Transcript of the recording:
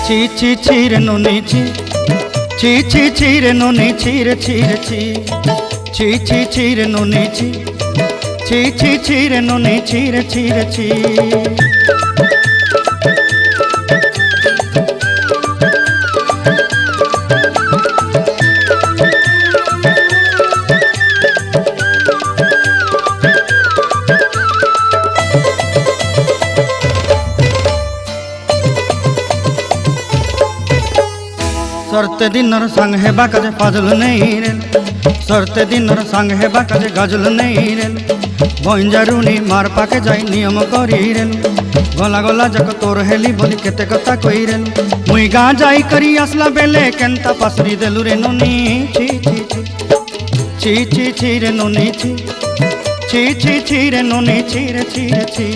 ছি ছি ছি রে নুনি ছি, ছি ছি ছি রে নুনি ছি রে ছি রে ছি, ছি ছি ছি রে নুনি ছি, ছি ছি ছি রে নুনি ছি রে ছি রে ছি। सरते दिनर संग हेबा काजे फाजल नहीं रेल, सरते दिनर संग हेबा काजे गजल नहीं रेल, बंजारुनी मार पाके जाई नियम करी रेल, गला गला जक तोर हेली बोली केते कथा कई रेल, मुई गा जाई करी असला बेले केंता पासरी देलु रे नुनी छी छी छी, छी छी छी रे नुनी छी, छी छी छी रे नुनी छी रे छी रे छी।